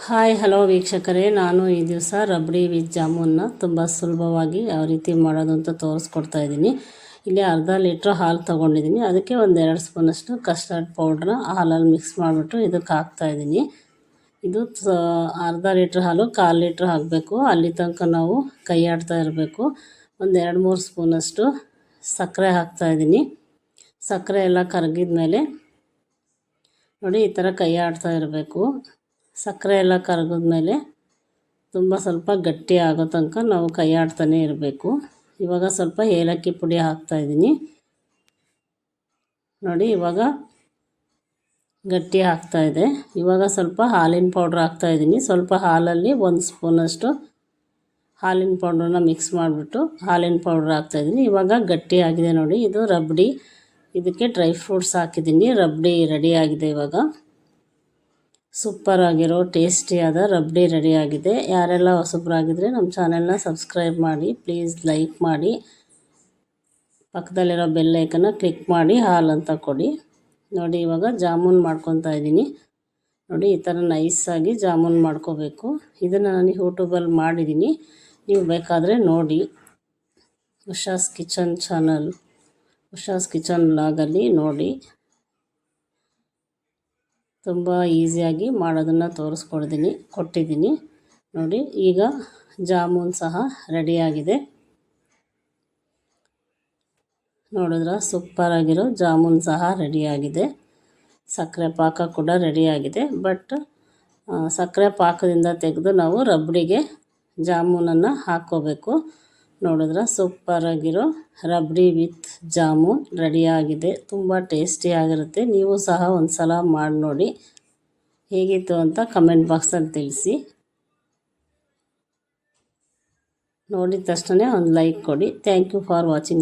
Hi hello ವೀಕ್ಷಕರೇ, ನಾನು ಈ ದಿವಸ ರಬಡಿ ವಿತ್ ಜಾಮೂನ್ನ ತುಂಬ ಸುಲಭವಾಗಿ ಯಾವ ರೀತಿ ಮಾಡೋದು ಅಂತ ತೋರಿಸ್ಕೊಡ್ತಾ ಇದ್ದೀನಿ. ಇಲ್ಲಿ ಅರ್ಧ ಲೀಟ್ರ್ ಹಾಲು ತೊಗೊಂಡಿದ್ದೀನಿ. ಅದಕ್ಕೆ ಒಂದು 2 ಸ್ಪೂನಷ್ಟು ಕಸ್ಟರ್ಡ್ ಪೌಡ್ರನ್ನ ಹಾಲಲ್ಲಿ ಮಿಕ್ಸ್ ಮಾಡಿಬಿಟ್ಟು ಇದಕ್ಕೆ ಹಾಕ್ತಾಯಿದ್ದೀನಿ. ಇದು ಅರ್ಧ ಲೀಟ್ರ್ ಹಾಲು 1/4 ಲೀಟ್ರ್ ಹಾಕಬೇಕು. ಅಲ್ಲಿ ತನಕ ನಾವು ಕೈ ಆಡ್ತಾ ಇರಬೇಕು. ಒಂದು 2-3 ಸ್ಪೂನಷ್ಟು ಸಕ್ಕರೆ ಹಾಕ್ತಾಯಿದ್ದೀನಿ. ಸಕ್ಕರೆ ಎಲ್ಲ ಕರಗಿದ ಮೇಲೆ ನೋಡಿ ಈ ಥರ ಕೈ ಆಡ್ತಾ ಇರಬೇಕು. ಸಕ್ಕರೆ ಎಲ್ಲ ಕರಗಿದ್ಮೇಲೆ ಸ್ವಲ್ಪ ಗಟ್ಟಿ ಆಗೋ ತನಕ ನಾವು ಕೈ ಆಡ್ತಾನೆ ಇರಬೇಕು. ಇವಾಗ ಸ್ವಲ್ಪ ಏಲಕ್ಕಿ ಪುಡಿ ಹಾಕ್ತಾಯಿದ್ದೀನಿ. ನೋಡಿ ಇವಾಗ ಗಟ್ಟಿ ಆಗ್ತಾಯಿದೆ. ಇವಾಗ ಸ್ವಲ್ಪ ಹಾಲಿನ ಪೌಡ್ರ್ ಹಾಕ್ತಾಯಿದ್ದೀನಿ. ಸ್ವಲ್ಪ ಹಾಲಲ್ಲಿ 1 ಸ್ಪೂನಷ್ಟು ಹಾಲಿನ ಪೌಡ್ರನ್ನ ಮಿಕ್ಸ್ ಮಾಡಿಬಿಟ್ಟು ಹಾಲಿನ ಪೌಡ್ರ್ ಹಾಕ್ತಾಯಿದ್ದೀನಿ. ಇವಾಗ ಗಟ್ಟಿ ಆಗಿದೆ ನೋಡಿ. ಇದು ರಬಡಿ. ಇದಕ್ಕೆ ಡ್ರೈ ಫ್ರೂಟ್ಸ್ ಹಾಕಿದ್ದೀನಿ. ರಬಡಿ ರೆಡಿಯಾಗಿದೆ. ಇವಾಗ ಸೂಪರ್ ಆಗಿರೋ ಟೇಸ್ಟಿಯಾದ ರಬಡಿ ರೆಡಿಯಾಗಿದೆ. ಯಾರೆಲ್ಲ ಹೊಸಬ್ರಾಗಿದ್ದರೆ ನಮ್ಮ ಚಾನೆಲ್ನ ಸಬ್ಸ್ಕ್ರೈಬ್ ಮಾಡಿ, ಪ್ಲೀಸ್ ಲೈಕ್ ಮಾಡಿ, ಪಕ್ಕದಲ್ಲಿರೋ ಬೆಲ್ ಐಕನ್ನ ಕ್ಲಿಕ್ ಮಾಡಿ ಹಾಲು ಅಂತ ಕೊಡಿ. ನೋಡಿ ಇವಾಗ ಜಾಮೂನ್ ಮಾಡ್ಕೊತಾ ಇದ್ದೀನಿ. ನೋಡಿ ಈ ಥರ ನೈಸಾಗಿ ಜಾಮೂನ್ ಮಾಡ್ಕೋಬೇಕು. ಇದನ್ನು ನಾನು ಯೂಟ್ಯೂಬಲ್ಲಿ ಮಾಡಿದ್ದೀನಿ, ನೀವು ಬೇಕಾದರೆ ನೋಡಿ. Usha's kitchen channel, Usha's kitchen ವ್ಲಾಗಲ್ಲಿ ನೋಡಿ. ತುಂಬ ಈಸಿಯಾಗಿ ಮಾಡೋದನ್ನು ಕೊಟ್ಟಿದ್ದೀನಿ ನೋಡಿ. ಈಗ ಜಾಮೂನ್ ಸಹ ರೆಡಿಯಾಗಿದೆ. ನೋಡಿದ್ರ ಸೂಪರಾಗಿರೋ ಜಾಮೂನ್ ಸಹ ರೆಡಿಯಾಗಿದೆ. ಸಕ್ಕರೆ ಪಾಕ ಕೂಡ ರೆಡಿಯಾಗಿದೆ. ಬಟ್ ಸಕ್ಕರೆ ಪಾಕದಿಂದ ತೆಗೆದು ನಾವು ರಬಡಿಗೆ ಜಾಮೂನನ್ನು ಹಾಕ್ಕೋಬೇಕು. ನೋಡಿದ್ರ ಸೂಪರಾಗಿರೋ ರಬಡಿ ವಿತ್ ಜಾಮೂನ್ ರೆಡಿಯಾಗಿದೆ. ತುಂಬ ಟೇಸ್ಟಿಯಾಗಿರುತ್ತೆ. ನೀವು ಸಹ ಒಂದು ಸಲ ಮಾಡಿ ನೋಡಿ. ಹೇಗಿತ್ತು ಅಂತ ಕಮೆಂಟ್ ಬಾಕ್ಸಲ್ಲಿ ತಿಳಿಸಿ. ನೋಡಿದ ತಕ್ಷಣ ಒಂದು ಲೈಕ್ ಕೊಡಿ. Thank you for watching.